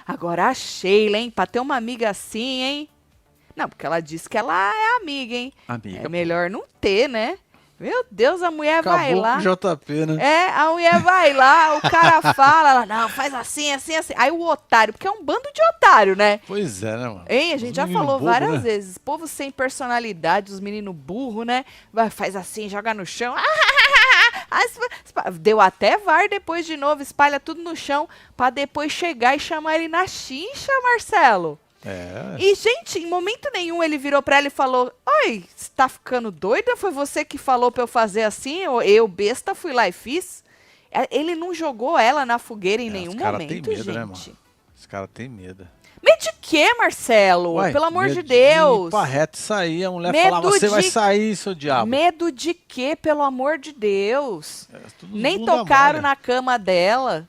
Agora a Sheila, hein? Pra ter uma amiga assim, hein? Não, porque ela disse que ela é amiga, hein? Amiga, É melhor não ter, né? Meu Deus, a mulher vai acabou com lá. o JP, né? É, a mulher vai lá, o cara fala, ela, não, faz assim, assim, assim. Aí o otário, porque é um bando de otário, né? Pois é, né, mano? Hein, a Os gente já menino falou bobo, várias né? vezes. Povo sem personalidade, os meninos burros, né? Vai, faz assim, joga no chão. Deu até VAR depois de novo, espalha tudo no chão pra depois chegar e chamar ele na chincha, Marcelo. É, E, gente, em momento nenhum ele virou pra ela e falou: Oi, você tá ficando doida? Foi você que falou pra eu fazer assim? Ou eu, besta, fui lá e fiz? Ele não jogou ela na fogueira em os nenhum caras têm momento, medo, né, mano? gente. Os caras têm medo. Medo de quê, Marcelo? Uai, Pelo amor medo de Deus. ir pra reto e sair, a mulher Medo falava, você vai de- sair, seu diabo. Medo de quê, pelo amor de Deus? É, tudo Nem bunda tocaram mole. na cama dela.